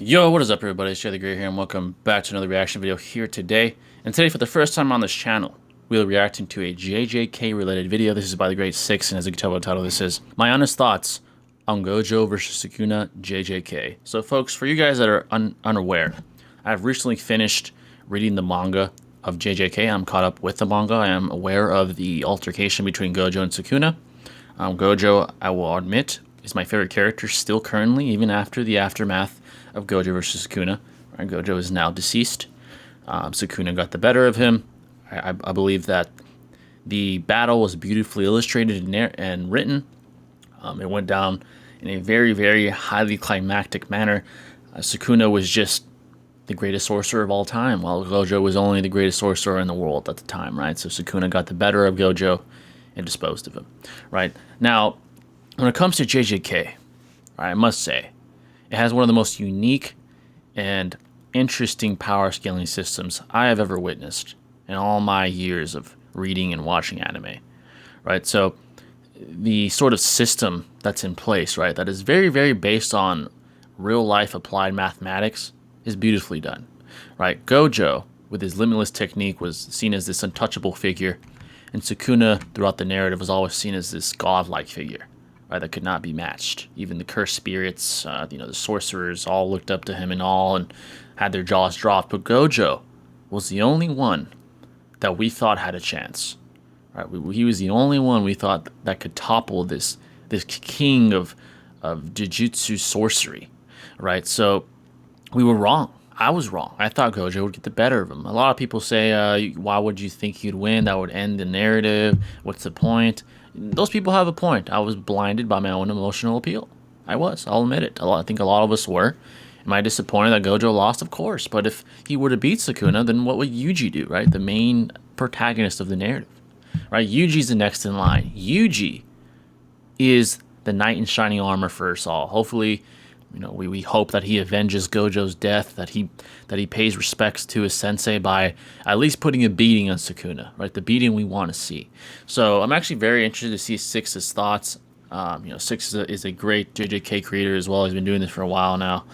Yo, what is up everybody, it's Jay the Great here and welcome back to another reaction video here today. And today for the first time on this channel, we'll be reacting to a JJK related video. This is by the Great Six, and as you can tell by the title, this is my honest thoughts on Gojo versus Sukuna JJK. So folks, for you guys that are unaware, I've recently finished reading the manga of JJK. I'm caught up with the manga. I am aware of the altercation between Gojo and Sukuna. Gojo, I will admit, is my favorite character still currently, even after the aftermath of Gojo versus Sukuna. Right? Gojo is now deceased. Sukuna got the better of him. I believe that the battle was beautifully illustrated and written. It went down in a very, very highly climactic manner. Sukuna was just the greatest sorcerer of all time, while Gojo was only the greatest sorcerer in the world at the time, right? So Sukuna got the better of Gojo and disposed of him, right? Now, when it comes to JJK, right, I must say, it has one of the most unique and interesting power scaling systems I have ever witnessed in all my years of reading and watching anime, right? So the sort of system that's in place, right, that is very, very based on real life applied mathematics is beautifully done, right? Gojo, with his limitless technique, was seen as this untouchable figure, and Sukuna, throughout the narrative, was always seen as this godlike figure, right, that could not be matched. Even the cursed spirits, the sorcerers, all looked up to him and all, and had their jaws dropped. But Gojo was the only one that we thought had a chance, right? He was the only one we thought that could topple this king of jujutsu sorcery, right? So we were wrong. I was wrong. I thought Gojo would get the better of him. A lot of people say, why would you think he'd win? That would end the narrative. What's the point? Those people have a point. I was blinded by my own emotional appeal. I was. I'll admit it. I think a lot of us were. Am I disappointed that Gojo lost? Of course. But if he were to beat Sukuna, then what would Yuji do, right? The main protagonist of the narrative, right? Yuji's the next in line. Yuji is the knight in shining armor for us all. Hopefully, we hope that he avenges Gojo's death, that he pays respects to his sensei by at least putting a beating on Sukuna, right? The beating we want to see. So I'm actually very interested to see Six's thoughts. Six is a great JJK creator as well. He's been doing this for a while now.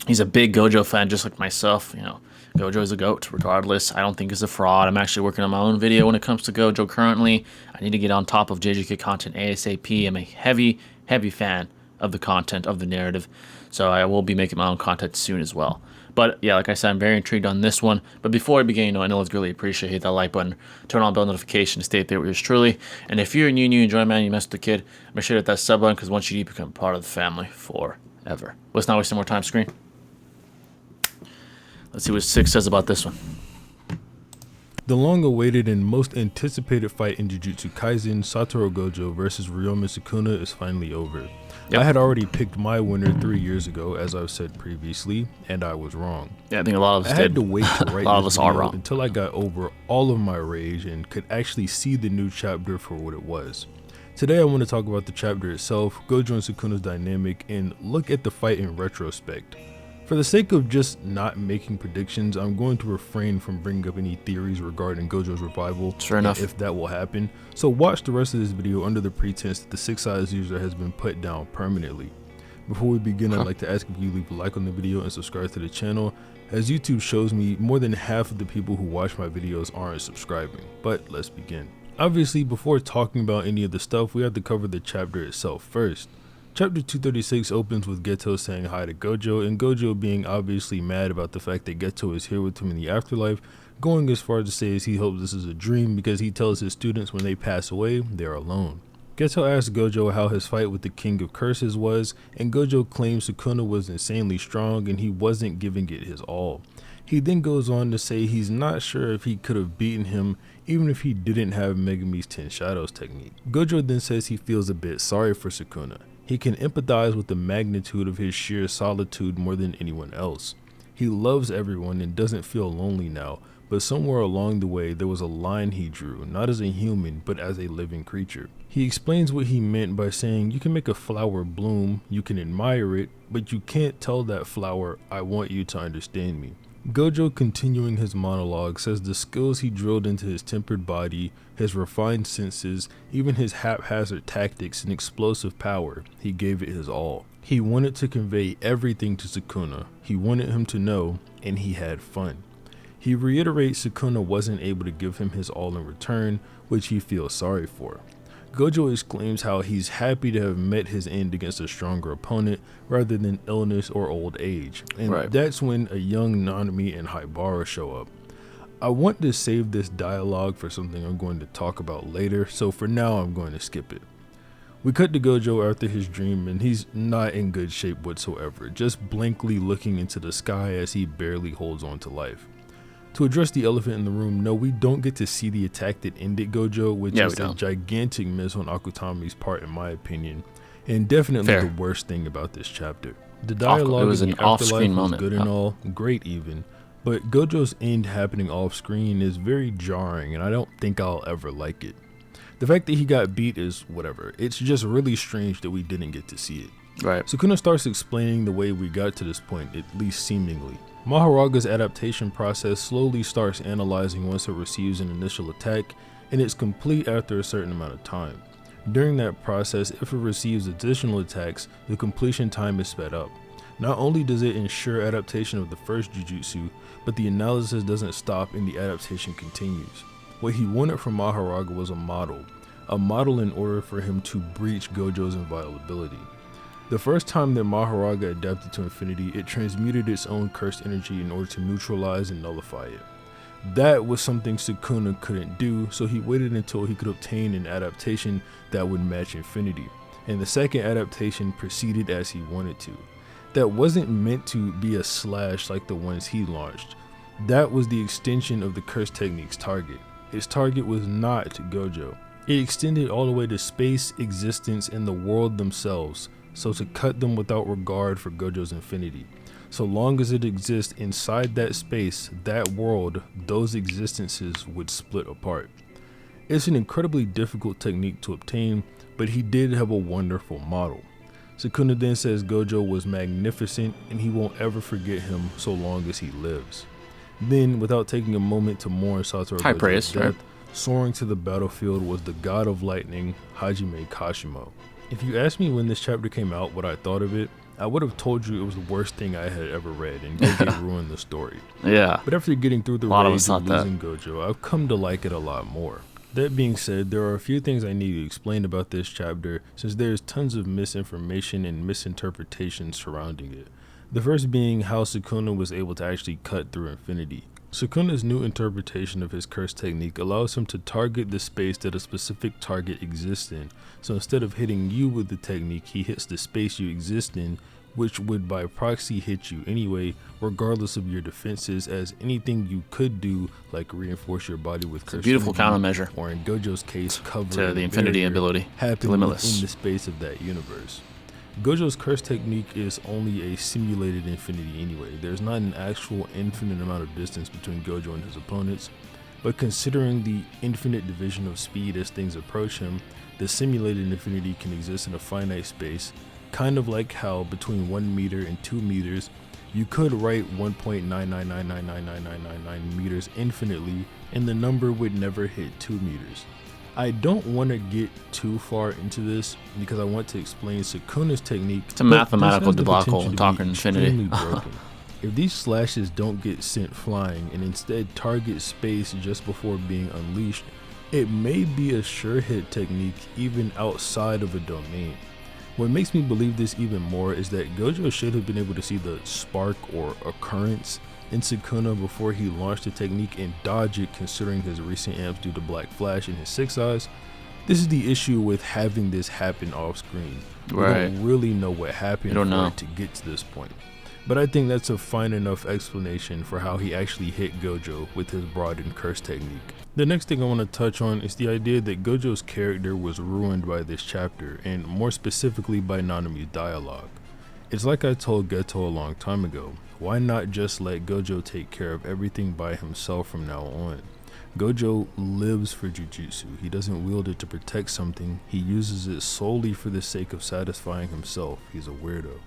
He's a big Gojo fan, just like myself. Gojo is a goat, regardless. I don't think he's a fraud. I'm actually working on my own video when it comes to Gojo currently. I need to get on top of JJK content ASAP. I'm a heavy, heavy fan of the content, of the narrative, so I will be making my own content soon as well. But yeah, like I said, I'm very intrigued on this one. But before I begin, I know it's really appreciate, hit that like button, turn on bell notification, stay there with yours truly. And if you're new and you enjoy, man, you mess with the kid, make sure to hit that sub button, because once you do, become part of the family forever. Let's not waste some more time, screen. Let's see what Six says about this one. The long-awaited and most anticipated fight in Jujutsu Kaisen, Satoru Gojo versus Ryoma Sukuna, is finally over. Yep. I had already picked my winner 3 years ago, as I've said previously, and I was wrong. Yeah, I think a lot of us did. I had to wait to write a lot of us are wrong until I got over all of my rage and could actually see the new chapter for what it was. Today I want to talk about the chapter itself, Gojo and Sukuna's dynamic, and look at the fight in retrospect. For the sake of just not making predictions, I'm going to refrain from bringing up any theories regarding Gojo's revival, sure enough, if that will happen. So watch the rest of this video under the pretense that the 6 Eyes user has been put down permanently. Before we begin, I'd like to ask if you leave a like on the video and subscribe to the channel. As YouTube shows me, more than half of the people who watch my videos aren't subscribing. But let's begin. Obviously, before talking about any of the stuff, we have to cover the chapter itself first. Chapter 236 opens with Geto saying hi to Gojo, and Gojo being obviously mad about the fact that Geto is here with him in the afterlife, going as far as to say as he hopes this is a dream because he tells his students when they pass away, they're alone. Geto asks Gojo how his fight with the King of Curses was, and Gojo claims Sukuna was insanely strong and he wasn't giving it his all. He then goes on to say he's not sure if he could have beaten him even if he didn't have Megumi's 10 Shadows technique. Gojo then says he feels a bit sorry for Sukuna. He can empathize with the magnitude of his sheer solitude more than anyone else. He loves everyone and doesn't feel lonely now, but somewhere along the way there was a line he drew, not as a human, but as a living creature. He explains what he meant by saying you can make a flower bloom, you can admire it, but you can't tell that flower, I want you to understand me. Gojo, continuing his monologue, says the skills he drilled into his tempered body, his refined senses, even his haphazard tactics and explosive power, he gave it his all. He wanted to convey everything to Sukuna. He wanted him to know, and he had fun. He reiterates Sukuna wasn't able to give him his all in return, which he feels sorry for. Gojo exclaims how he's happy to have met his end against a stronger opponent rather than illness or old age, and that's when a young Nanami and Haibara show up. I want to save this dialogue for something I'm going to talk about later, so for now I'm going to skip it. We cut to Gojo after his dream, and he's not in good shape whatsoever, just blankly looking into the sky as he barely holds on to life. To address the elephant in the room, no, we don't get to see the attack that ended Gojo, which is a gigantic miss on Akutami's part in my opinion, and definitely the worst thing about this chapter. The dialogue in the afterlife was good and all, great even, but Gojo's end happening off screen is very jarring, and I don't think I'll ever like it. The fact that he got beat is whatever, it's just really strange that we didn't get to see it. Sukuna starts explaining the way we got to this point, at least seemingly. Maharaga's adaptation process slowly starts analyzing once it receives an initial attack, and it's complete after a certain amount of time. During that process, if it receives additional attacks, the completion time is sped up. Not only does it ensure adaptation of the first Jujutsu, but the analysis doesn't stop and the adaptation continues. What he wanted from Maharaga was a model in order for him to breach Gojo's inviolability. The first time that Maharaga adapted to infinity, it transmuted its own cursed energy in order to neutralize and nullify it. That was something Sukuna couldn't do, so he waited until he could obtain an adaptation that would match infinity, and the second adaptation proceeded as he wanted to. That wasn't meant to be a slash like the ones he launched. That was the extension of the curse technique's target. Its target was not Gojo. It extended all the way to space, existence, and the world themselves, so to cut them without regard for Gojo's infinity. So long as it exists inside that space, that world, those existences would split apart. It's an incredibly difficult technique to obtain, but he did have a wonderful model. Sukuna then says Gojo was magnificent and he won't ever forget him so long as he lives. Then, without taking a moment to mourn Satoru's death, soaring to the battlefield was the god of lightning, Hajime Kashimo. If you asked me when this chapter came out what I thought of it, I would have told you it was the worst thing I had ever read, and Gojo ruined the story. But after getting through the rage of losing Gojo, I've come to like it a lot more. That being said, there are a few things I need to explain about this chapter, since there's tons of misinformation and misinterpretations surrounding it. The first being how Sukuna was able to actually cut through infinity. Sukuna's new interpretation of his curse technique allows him to target the space that a specific target exists in, so instead of hitting you with the technique, he hits the space you exist in, which would by proxy hit you anyway, regardless of your defenses, as anything you could do, like reinforce your body with curse, beautiful countermeasure, or in Gojo's case, cover to the infinity ability, happen within the space of that universe. Gojo's curse technique is only a simulated infinity anyway. There's not an actual infinite amount of distance between Gojo and his opponents, but considering the infinite division of speed as things approach him, the simulated infinity can exist in a finite space, kind of like how between 1 meter and 2 meters, you could write 1.999999999 meters infinitely, and the number would never hit 2 meters. I don't want to get too far into this because I want to explain Sukuna's technique. It's a mathematical debacle talking infinity. If these slashes don't get sent flying and instead target space just before being unleashed, it may be a sure hit technique even outside of a domain. What makes me believe this even more is that Gojo should have been able to see the spark or occurrence in Sukuna before he launched the technique and dodge it, considering his recent amps due to Black Flash and his 6 eyes. This is the issue with having this happen off screen. We don't really know what happened for it to get to this point. But I think that's a fine enough explanation for how he actually hit Gojo with his broadened curse technique. The next thing I want to touch on is the idea that Gojo's character was ruined by this chapter, and more specifically by Nanami's dialogue. It's like I told Geto a long time ago, why not just let Gojo take care of everything by himself from now on? Gojo lives for Jujutsu. He doesn't wield it to protect something, he uses it solely for the sake of satisfying himself. He's a weirdo.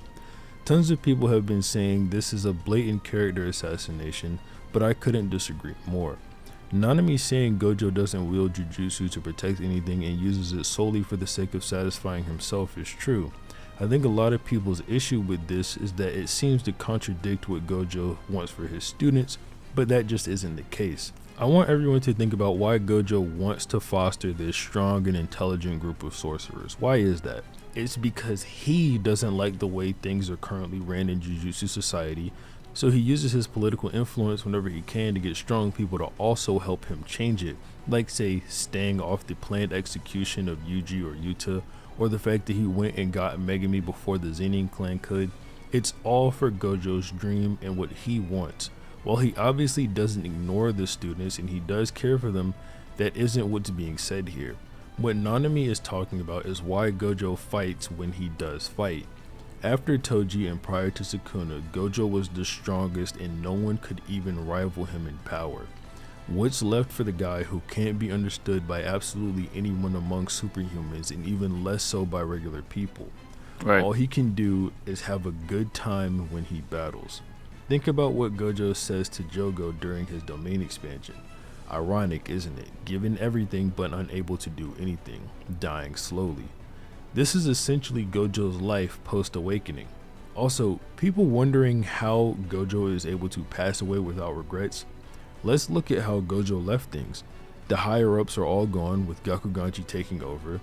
Tons of people have been saying this is a blatant character assassination, but I couldn't disagree more. Nanami saying Gojo doesn't wield Jujutsu to protect anything and uses it solely for the sake of satisfying himself is true. I think a lot of people's issue with this is that it seems to contradict what Gojo wants for his students, but that just isn't the case. I want everyone to think about why Gojo wants to foster this strong and intelligent group of sorcerers. Why is that? It's because he doesn't like the way things are currently ran in Jujutsu society, so he uses his political influence whenever he can to get strong people to also help him change it, like say staying off the planned execution of Yuji or Yuta, or the fact that he went and got Megami before the Zenin clan could. It's all for Gojo's dream and what he wants. While he obviously doesn't ignore the students and he does care for them, that isn't what's being said here. What Nanami is talking about is why Gojo fights when he does fight. After Toji and prior to Sukuna, Gojo was the strongest and no one could even rival him in power. What's left for the guy who can't be understood by absolutely anyone among superhumans and even less so by regular people? Right. All he can do is have a good time when he battles. Think about what Gojo says to Jogo during his domain expansion. Ironic, isn't it? Given everything but unable to do anything, dying slowly. This is essentially Gojo's life post-awakening. Also, people wondering how Gojo is able to pass away without regrets. Let's look at how Gojo left things. The higher-ups are all gone with Gakuganji taking over.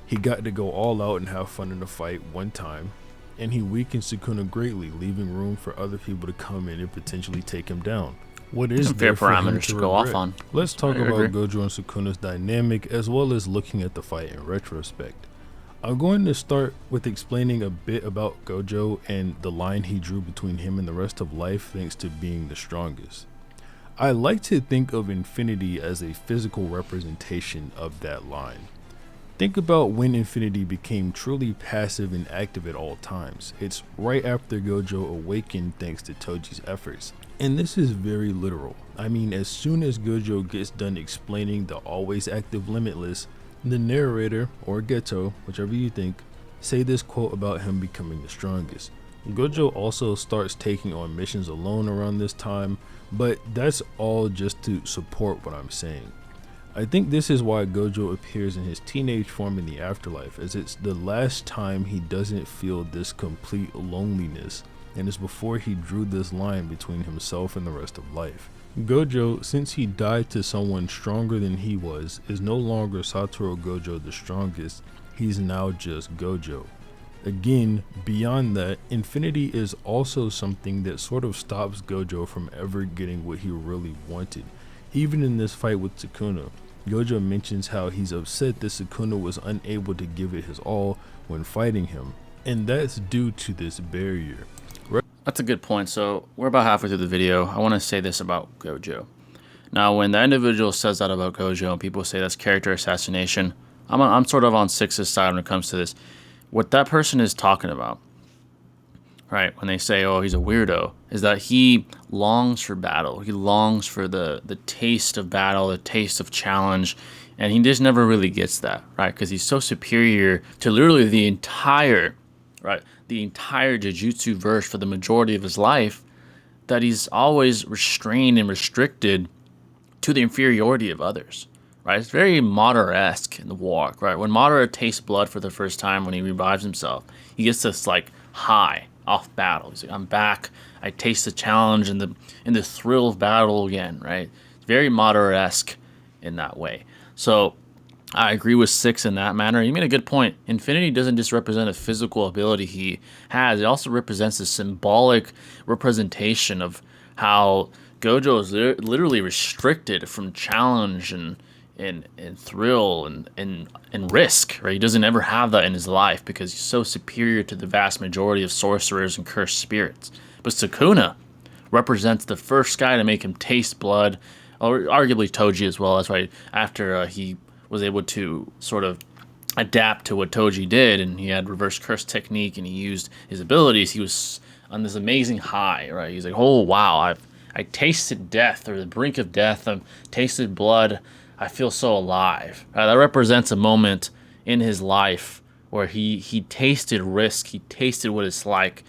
He got to go all out and have fun in a fight one time, and he weakened Sukuna greatly, leaving room for other people to come in and potentially take him down. What is fair there for him parameters to go regret? off on? Let's talk I about agree. Gojo and Sukuna's dynamic as well as looking at the fight in retrospect. I'm going to start with explaining a bit about Gojo and the line he drew between him and the rest of life thanks to being the strongest. I like to think of infinity as a physical representation of that line. Think about when Infinity became truly passive and active at all times. It's right after Gojo awakened thanks to Toji's efforts. And this is very literal. I mean, as soon as Gojo gets done explaining the always active Limitless, the narrator, or Geto, whichever you think, say this quote about him becoming the strongest. Gojo also starts taking on missions alone around this time, but that's all just to support what I'm saying. I think this is why Gojo appears in his teenage form in the afterlife, as it's the last time he doesn't feel this complete loneliness, and it's before he drew this line between himself and the rest of life. Gojo, since he died to someone stronger than he was, is no longer Satoru Gojo the strongest, he's now just Gojo. Again, beyond that, Infinity is also something that sort of stops Gojo from ever getting what he really wanted. Even in this fight with Sukuna, Gojo mentions how he's upset that Sukuna was unable to give it his all when fighting him, and that's due to this barrier. That's a good point. So we're about halfway through the video. I want to say this about Gojo. Now, when the individual says that about Gojo and people say that's character assassination, I'm sort of on Six's side when it comes to this. What that person is talking about, right, when they say, oh, he's a weirdo, is that he longs for battle. He longs for the taste of battle, the taste of challenge, and he just never really gets that, right? Because he's so superior to literally the entire Jujutsu verse for the majority of his life that he's always restrained and restricted to the inferiority of others, right? It's very Madara-esque in the walk, right? When Madara tastes blood for the first time when he revives himself, he gets this like high off battle. He's like, I'm back. I taste the challenge and the thrill of battle again, right? It's very Madara-esque in that way. So I agree with Six in that manner. You made a good point. Infinity doesn't just represent a physical ability he has. It also represents a symbolic representation of how Gojo is literally restricted from challenge and thrill and risk, right? He doesn't ever have that in his life because he's so superior to the vast majority of sorcerers and cursed spirits. But Sukuna represents the first guy to make him taste blood, or arguably Toji as well. That's why after he was able to sort of adapt to what Toji did, and he had reverse curse technique, and he used his abilities, he was on this amazing high, right? He's like, oh wow, I tasted death, or the brink of death, I've tasted blood, I feel so alive. That represents a moment in his life where he tasted risk, he tasted what it's like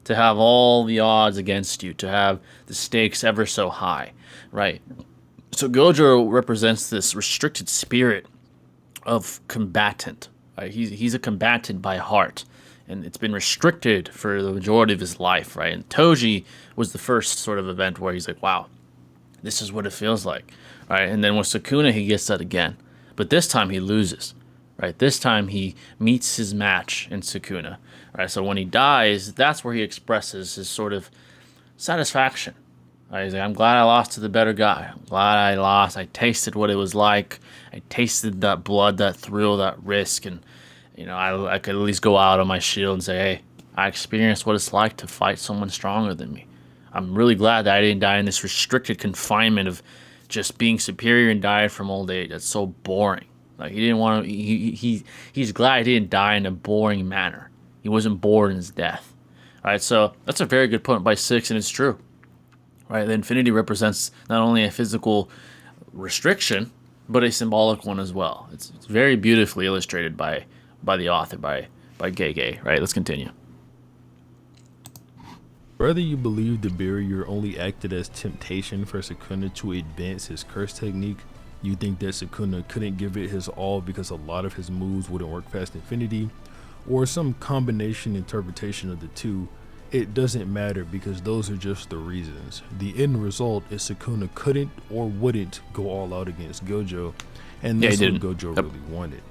to have all the odds against you, to have the stakes ever so high, right? So Gojo represents this restricted spirit of combatant. Right? He's a combatant by heart, and it's been restricted for the majority of his life, right? And Toji was the first sort of event where he's like, wow, this is what it feels like, right? And then with Sukuna, he gets that again, but this time he loses, right? This time he meets his match in Sukuna, right? So when he dies, that's where he expresses his sort of satisfaction. Right? He's like, I'm glad I lost to the better guy. I'm glad I lost. I tasted what it was like. I tasted that blood, that thrill, that risk, and I could at least go out on my shield and say, hey, I experienced what it's like to fight someone stronger than me. I'm really glad that I didn't die in this restricted confinement of just being superior and died from old age. That's so boring. Like he didn't want to. He's glad he didn't die in a boring manner. He wasn't bored in his death. All right, so that's a very good point by Six, and it's true. Right, the infinity represents not only a physical restriction, but a symbolic one as well. It's very beautifully illustrated by the author, by Gege. Right, let's continue. Whether you believe the barrier only acted as temptation for Sukuna to advance his curse technique, you think that Sukuna couldn't give it his all because a lot of his moves wouldn't work past infinity, or some combination interpretation of the two, it doesn't matter because those are just the reasons. The end result is Sukuna couldn't or wouldn't go all out against Gojo, and that's what Gojo really wanted.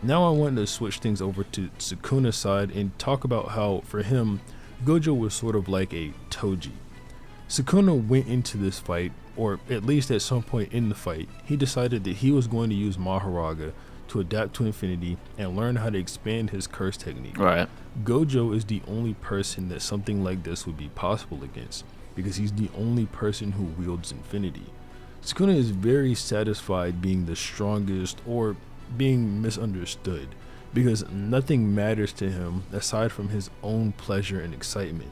Now I want to switch things over to Sukuna's side and talk about how, for him, Gojo was sort of like a Toji. Sukuna went into this fight, or at least at some point in the fight, he decided that he was going to use Maharaga to adapt to infinity and learn how to expand his curse technique. Right. Gojo is the only person that something like this would be possible against, because he's the only person who wields infinity. Sukuna is very satisfied being the strongest or being misunderstood, because nothing matters to him aside from his own pleasure and excitement.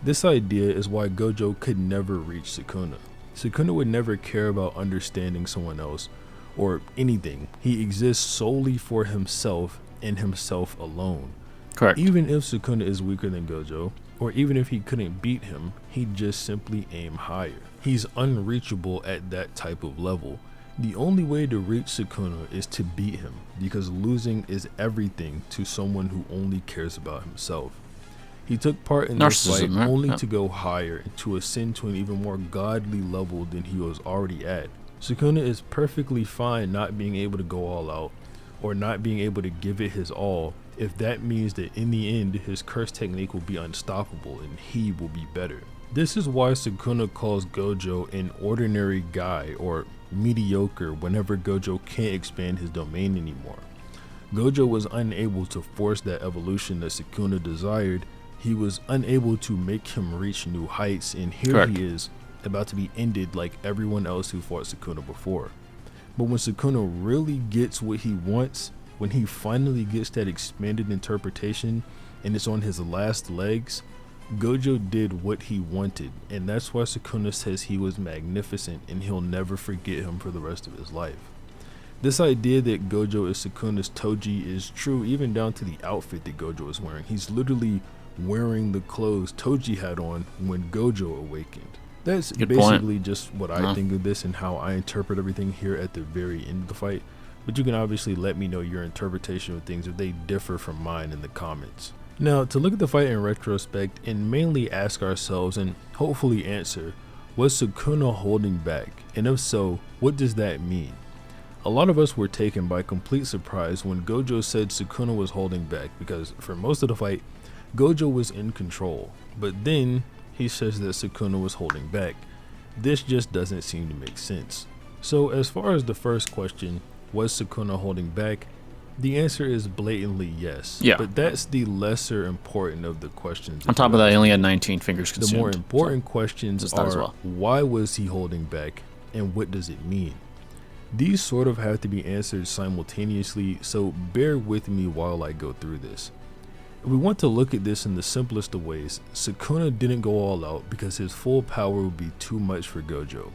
This idea is why Gojo could never reach Sukuna. Sukuna would never care about understanding someone else or anything. He exists solely for himself and himself alone. Correct. Even if Sukuna is weaker than Gojo, or even if he couldn't beat him, he'd just simply aim higher. He's unreachable at that type of level. The only way to reach Sukuna is to beat him, because losing is everything to someone who only cares about himself. He took part in this fight only to go higher and to ascend to an even more godly level than he was already at. Sukuna is perfectly fine not being able to go all out, or not being able to give it his all, if that means that in the end his curse technique will be unstoppable and he will be better. This is why Sukuna calls Gojo an ordinary guy or mediocre whenever Gojo can't expand his domain anymore. Gojo was unable to force that evolution that Sukuna desired. He was unable to make him reach new heights, and here Correct. he is, about to be ended like everyone else who fought Sukuna before. But when Sukuna really gets what he wants, when he finally gets that expanded interpretation and it's on his last legs, Gojo did what he wanted, and that's why Sukuna says he was magnificent and he'll never forget him for the rest of his life. This idea that Gojo is Sukuna's Toji is true even down to the outfit that Gojo is wearing. He's literally wearing the clothes Toji had on when Gojo awakened. That's basically just what I think of this and how I interpret everything here at the very end of the fight. But you can obviously let me know your interpretation of things if they differ from mine in the comments. Now, to look at the fight in retrospect and mainly ask ourselves and hopefully answer, was Sukuna holding back? And if so, what does that mean? A lot of us were taken by complete surprise when Gojo said Sukuna was holding back, because for most of the fight, Gojo was in control. But then he says that Sukuna was holding back. This just doesn't seem to make sense. So as far as the first question, was Sukuna holding back? The answer is blatantly yes. Yeah. But that's the lesser important of the questions. On top of that, he only had 19 fingers consumed. The more important questions are, why was he holding back and what does it mean? These sort of have to be answered simultaneously, so bear with me while I go through this. If we want to look at this in the simplest of ways, Sukuna didn't go all out because his full power would be too much for Gojo.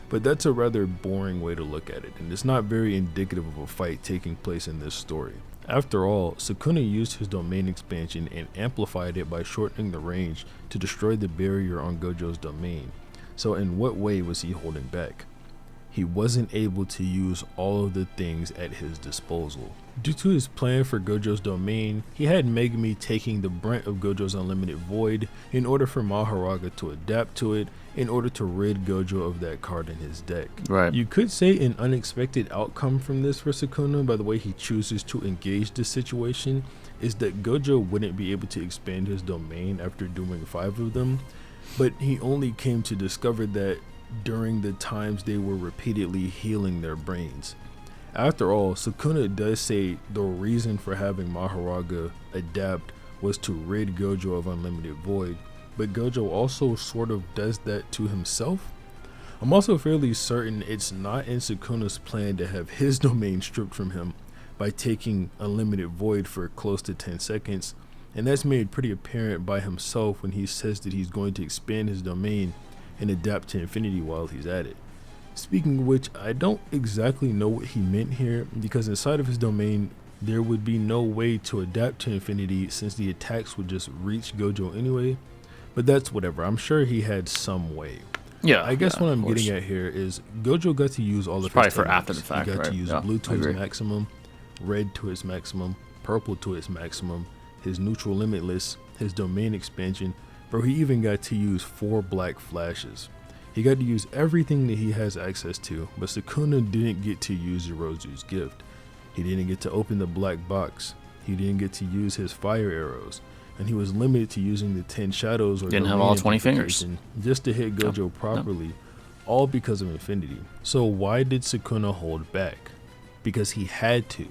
But that's a rather boring way to look at it, and it's not very indicative of a fight taking place in this story. After all, Sukuna used his domain expansion and amplified it by shortening the range to destroy the barrier on Gojo's domain. So in what way was he holding back? he wasn't able to use all of the things at his disposal. Due to his plan for Gojo's domain, he had Megumi taking the brunt of Gojo's unlimited void in order for Mahoraga to adapt to it in order to rid Gojo of that card in his deck. Right. You could say an unexpected outcome from this for Sukuna, by the way he chooses to engage this situation, is that Gojo wouldn't be able to expand his domain after doing 5 of them, but he only came to discover that during the times they were repeatedly healing their brains. After all, Sukuna does say the reason for having Mahoraga adapt was to rid Gojo of unlimited void, but Gojo also sort of does that to himself. I'm also fairly certain it's not in Sukuna's plan to have his domain stripped from him by taking unlimited void for close to 10 seconds, and that's made pretty apparent by himself when he says that he's going to expand his domain and adapt to infinity while he's at it. Speaking of which, I don't exactly know what he meant here, because inside of his domain there would be no way to adapt to infinity since the attacks would just reach Gojo anyway, but that's whatever. I'm sure he had some way. Yeah, I guess what I'm course. getting at here is Gojo got to use all of his Probably for techniques. after the fact, He got right? to use Yeah, blue to I his agree. maximum, red to his maximum, purple to his maximum, his neutral limitless, his domain expansion. Bro, he even got to use 4 black flashes. He got to use everything that he has access to, but Sukuna didn't get to use Yorozu's gift. He didn't get to open the black box. He didn't get to use his fire arrows, and he was limited to using the 10 shadows or Didn't have domain all 20 fingers. amplification just to hit Gojo properly, all because of infinity. So why did Sukuna hold back? Because he had to,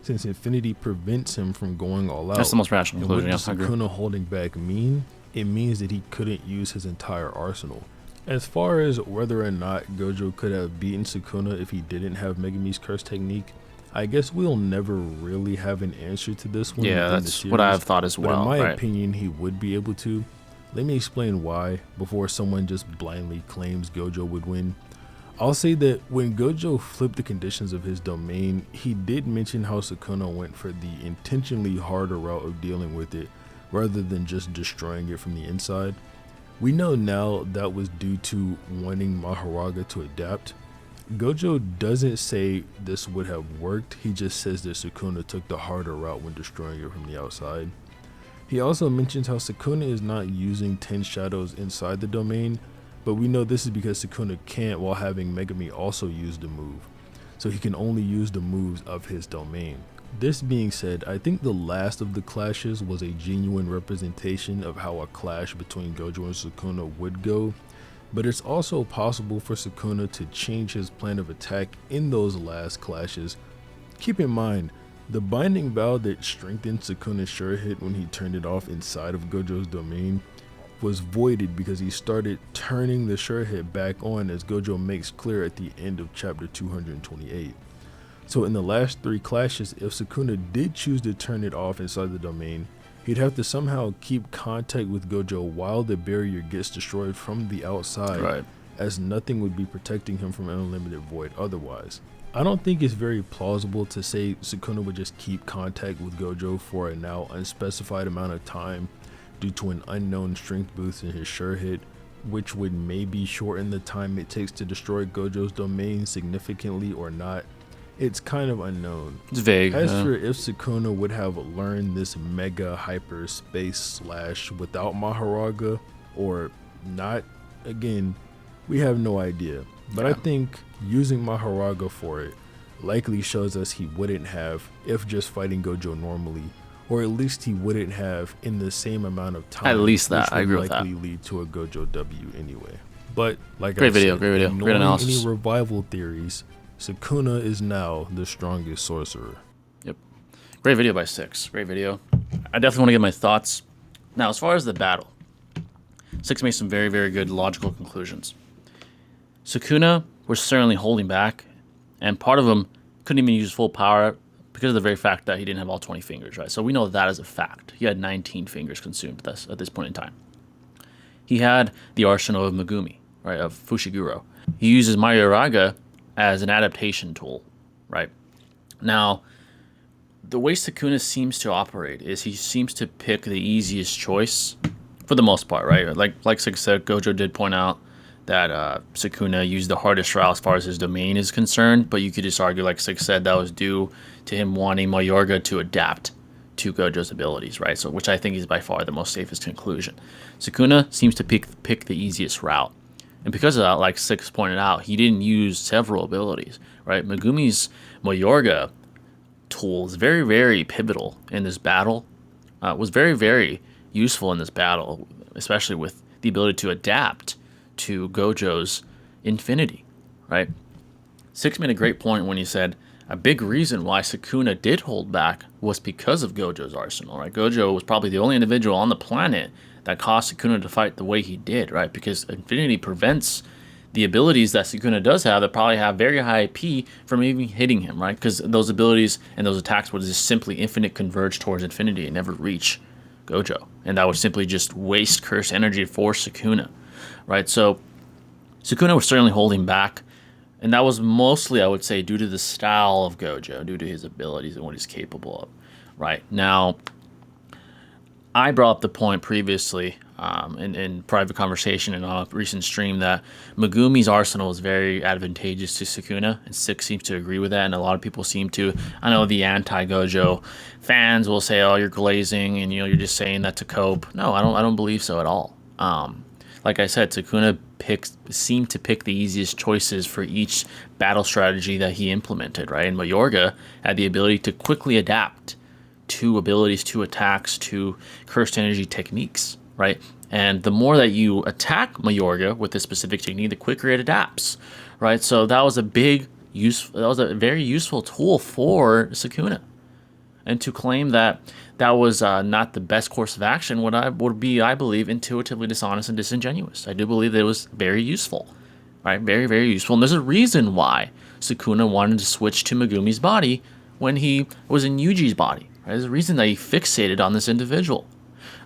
since infinity prevents him from going all out. That's the most rational And what conclusion. does Yeah, I agree. Sukuna holding back mean? It means that he couldn't use his entire arsenal. As far as whether or not Gojo could have beaten Sukuna if he didn't have Megumi's curse technique, I guess we'll never really have an answer to this one. Yeah, within the that's what series, I've thought as but well. in my Right. opinion, he would be able to. Let me explain why before someone just blindly claims Gojo would win. I'll say that when Gojo flipped the conditions of his domain, he did mention how Sukuna went for the intentionally harder route of dealing with it rather than just destroying it from the inside. We know now that was due to wanting Mahoraga to adapt. Gojo doesn't say this would have worked, he just says that Sukuna took the harder route when destroying it from the outside. He also mentions how Sukuna is not using 10 shadows inside the domain, but we know this is because Sukuna can't while having Megumi also use the move, so he can only use the moves of his domain. This being said, I think the last of the clashes was a genuine representation of how a clash between Gojo and Sukuna would go, but it's also possible for Sukuna to change his plan of attack in those last clashes. Keep in mind, the binding bow that strengthened Sukuna's sure hit when he turned it off inside of Gojo's domain was voided because he started turning the sure hit back on, as Gojo makes clear at the end of chapter 228. So in the last 3 clashes, if Sukuna did choose to turn it off inside the domain, he'd have to somehow keep contact with Gojo while the barrier gets destroyed from the outside, Right. as nothing would be protecting him from an unlimited void otherwise. I don't think it's very plausible to say Sukuna would just keep contact with Gojo for a now unspecified amount of time due to an unknown strength boost in his sure hit, which would maybe shorten the time it takes to destroy Gojo's domain significantly or not. It's kind of unknown. It's vague. As yeah. for if Sukuna would have learned this mega hyper space slash without Mahoraga or not, again, we have no idea. But I Yeah. think using Mahoraga for it likely shows us he wouldn't have if just fighting Gojo normally, or at least he wouldn't have in the same amount of time. At least that. which I would agree with that. likely lead to a Gojo W anyway. But like Great I video, said, great video, great ignoring analysis. any revival theories, Sukuna is now the strongest sorcerer. Yep. Great video by 6. Great video. I definitely want to give my thoughts. Now, as far as the battle, 6 made some very, very good logical conclusions. Sukuna was certainly holding back, and part of him couldn't even use full power because of the very fact that he didn't have all 20 fingers, right? So we know that as a fact. He had 19 fingers consumed at this point in time. He had the arsenal of Megumi, right, of Fushiguro. He uses Mayoraga as an adaptation tool, right? Now, the way Sukuna seems to operate is he seems to pick the easiest choice for the most part, right? Like Six said, Gojo did point out that Sukuna used the hardest route as far as his domain is concerned, but you could just argue, like Six said, that was due to him wanting Mayorga to adapt to Gojo's abilities, right? So, which I think is by far the most safest conclusion. Sukuna seems to pick the easiest route, and because of that, like Six pointed out, he didn't use several abilities, right? Megumi's Mayorga tool is very, very pivotal in this battle. Was very, very useful in this battle, especially with the ability to adapt to Gojo's infinity, right? Six made a great point when he said a big reason why Sukuna did hold back was because of Gojo's arsenal, right? Gojo was probably the only individual on the planet that caused Sukuna to fight the way he did, right? Because infinity prevents the abilities that Sukuna does have that probably have very high IP from even hitting him, right? Because those abilities and those attacks would just simply infinite converge towards infinity and never reach Gojo. And that would simply just waste cursed energy for Sukuna, right? So Sukuna was certainly holding back, and that was mostly, I would say, due to the style of Gojo, due to his abilities and what he's capable of, right? Now, I brought up the point previously in private conversation and on a recent stream that Megumi's arsenal is very advantageous to Sukuna, and Six seems to agree with that, and a lot of people seem to. I know the anti-Gojo fans will say, "Oh, you're glazing, and you're just saying that to cope." No, I don't believe so at all. Like I said, Sukuna seemed to pick the easiest choices for each battle strategy that he implemented, right? And Mayorga had the ability to quickly adapt to abilities, to attacks, to cursed energy techniques, right? And the more that you attack Mayorga with this specific technique, the quicker it adapts, right? So that was a very useful tool for Sukuna. And to claim that that was not the best course of action would be, I believe, intuitively dishonest and disingenuous. I do believe that it was very useful, right? Very, very useful. And there's a reason why Sukuna wanted to switch to Megumi's body when he was in Yuji's body, right? There's a reason that he fixated on this individual,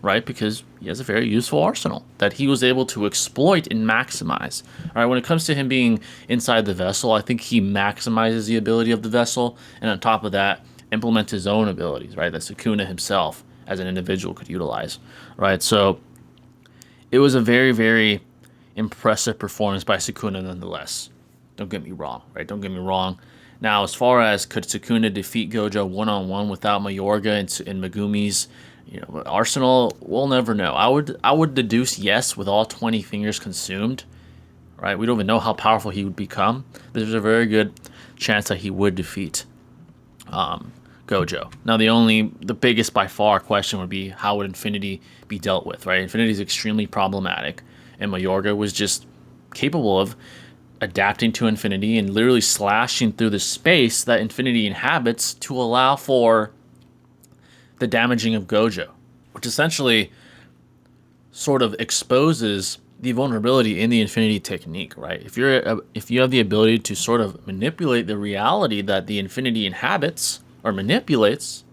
right? Because he has a very useful arsenal that he was able to exploit and maximize. All right, when it comes to him being inside the vessel, I think he maximizes the ability of the vessel, and on top of that, implement his own abilities, right, that Sukuna himself as an individual could utilize, right? So it was a very, very impressive performance by Sukuna nonetheless. Don't get me wrong, right? Don't get me wrong. Now, as far as could Sukuna defeat Gojo one-on-one without Mayorga and Megumi's arsenal, we'll never know. I would deduce yes with all 20 fingers consumed, right? We don't even know how powerful he would become. There's a very good chance that he would defeat Gojo. Now, the biggest by far question would be how would Infinity be dealt with, right? Infinity is extremely problematic, and Mayorga was just capable of adapting to Infinity and literally slashing through the space that Infinity inhabits to allow for the damaging of Gojo, which essentially sort of exposes the vulnerability in the Infinity technique, right? If you have the ability to sort of manipulate the reality that the Infinity inhabits or manipulates,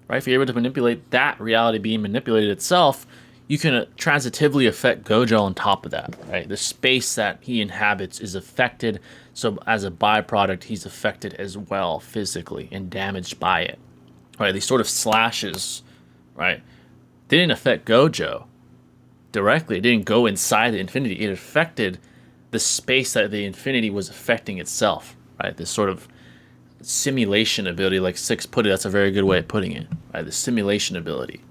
right? If you're able to manipulate that reality being manipulated itself, you can transitively affect Gojo on top of that, right? The space that he inhabits is affected, so as a byproduct, he's affected as well physically and damaged by it, right? These sort of slashes, right? They didn't affect Gojo directly. It didn't go inside the Infinity. It affected the space that the Infinity was affecting itself, right? This sort of simulation ability, like Six put it, that's a very good way of putting it, right? The simulation ability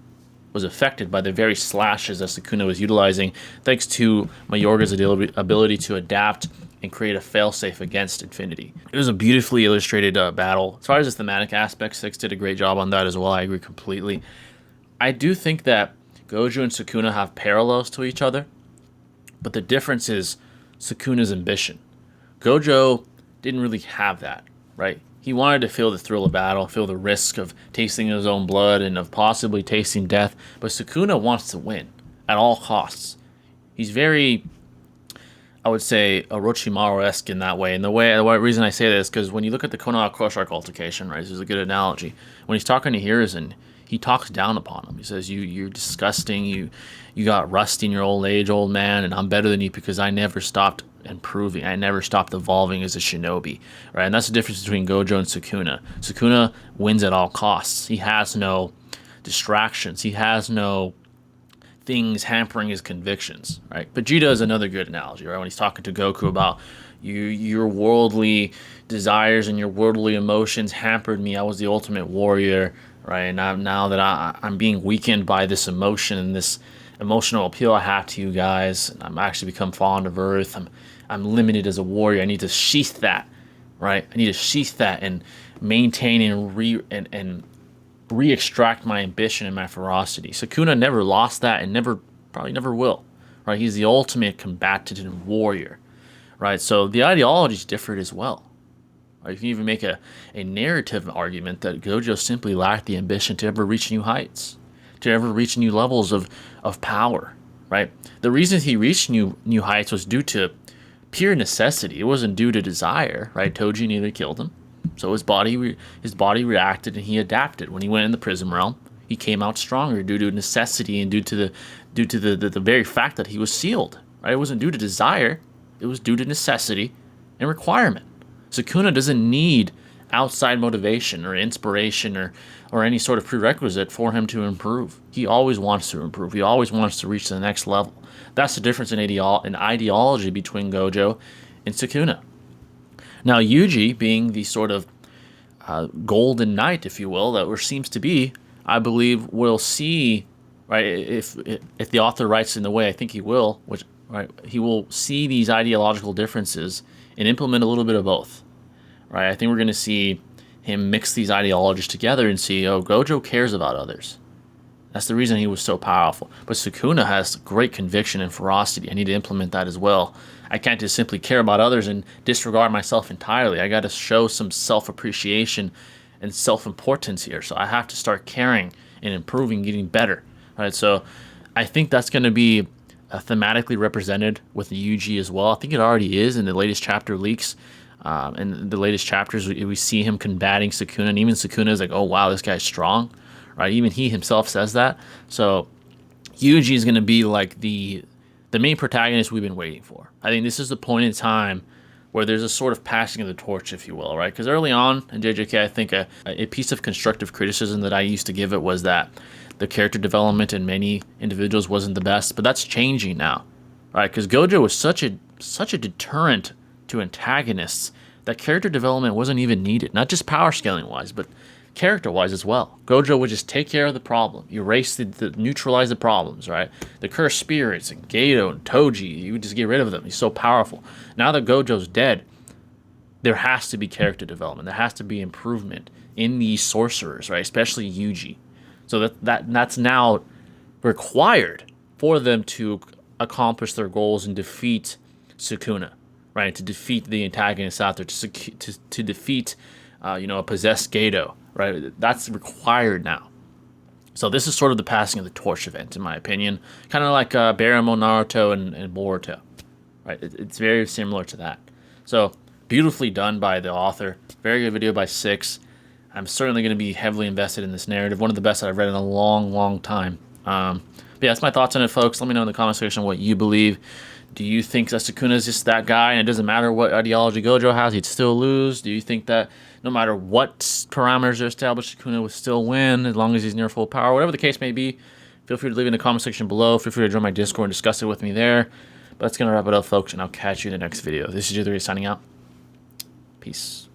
was affected by the very slashes that Sukuna was utilizing, thanks to Mayorga's ability to adapt and create a failsafe against Infinity. It was a beautifully illustrated battle. As far as the thematic aspect, Six did a great job on that as well. I agree completely. I do think that Gojo and Sukuna have parallels to each other, but the difference is Sukuna's ambition. Gojo didn't really have that, right? He wanted to feel the thrill of battle, feel the risk of tasting his own blood and of possibly tasting death, but Sukuna wants to win at all costs. He's very, I would say, Orochimaru-esque in that way. And the reason I say this is because when you look at the Konoha Koshark altercation, right, this is a good analogy. When he's talking to Hiruzen, he talks down upon him. He says, you're disgusting, you got rusty in your old age, old man, and I'm better than you because I never stopped improving. I never stopped evolving as a shinobi, right? And that's the difference between Gojo and Sukuna. Sukuna wins at all costs. He has no distractions. He has no things hampering his convictions, right? Vegeta is another good analogy, right? When he's talking to Goku about your worldly desires and your worldly emotions hampered me. I was the ultimate warrior, right? And now that I'm being weakened by this emotion and this emotional appeal I have to you guys, I'm actually become fond of Earth. I'm limited as a warrior. I need to sheath that, right? I need to sheath that and maintain and re-extract my ambition and my ferocity. Sukuna never lost that and probably never will, right? He's the ultimate combatant warrior, right? So the ideologies differed as well. Right? You can even make a narrative argument that Gojo simply lacked the ambition to ever reach new heights, to ever reach new levels of power, right? The reason he reached new heights was due to pure necessity. It wasn't due to desire, right? Toji nearly killed him. So his body reacted and he adapted. When he went in the Prism Realm, he came out stronger due to necessity and due to the very fact that he was sealed. Right? It wasn't due to desire; it was due to necessity and requirement. Sukuna doesn't need outside motivation or inspiration or any sort of prerequisite for him to improve. He always wants to improve. He always wants to reach the next level. That's the difference in ideology between Gojo and Sukuna. Now, Yuji, being the sort of golden knight, if you will, that seems to be, I believe, will see, right, if the author writes in the way I think he will, he will see these ideological differences and implement a little bit of both, right? I think we're going to see him mix these ideologies together and see, oh, Gojo cares about others. That's the reason he was so powerful. But Sukuna has great conviction and ferocity. I need to implement that as well. I can't just simply care about others and disregard myself entirely. I got to show some self-appreciation and self-importance here. So I have to start caring and improving, getting better. All right, so I think that's going to be thematically represented with the Yuji as well. I think it already is in the latest chapter leaks. In the latest chapters, we see him combating Sukuna, and even Sukuna is like, oh, wow, this guy's strong. Right? Even he himself says that. So Yuji is going to be like the main protagonist we've been waiting for. I think this is the point in time where there's a sort of passing of the torch, if you will, right? Because early on in JJK, I think a piece of constructive criticism that I used to give it was that the character development in many individuals wasn't the best, but that's changing now, right? Because Gojo was such a deterrent to antagonists that character development wasn't even needed, not just power scaling wise, but character-wise as well. Gojo would just take care of the problem, neutralize the problems, right? The cursed spirits and Gato and Toji, you would just get rid of them. He's so powerful. Now that Gojo's dead, there has to be character development. There has to be improvement in these sorcerers, right? Especially Yuji. So that's now required for them to accomplish their goals and defeat Sukuna, right? To defeat the antagonists out there, to defeat, a possessed Gato. Right, that's required now. So this is sort of the passing of the torch event, in my opinion. Kind of like Baramo, Naruto, and Boruto. Right, it's very similar to that. So beautifully done by the author. Very good video by Six. I'm certainly going to be heavily invested in this narrative. One of the best that I've read in a long, long time. But yeah, that's my thoughts on it, folks. Let me know in the comment section what you believe. Do you think that Sukuna is just that guy and it doesn't matter what ideology Gojo has, he'd still lose? Do you think that no matter what parameters are established, Sukuna would still win as long as he's near full power? Whatever the case may be, feel free to leave it in the comment section below. Feel free to join my Discord and discuss it with me there. But that's going to wrap it up, folks, and I'll catch you in the next video. This is J3 signing out. Peace.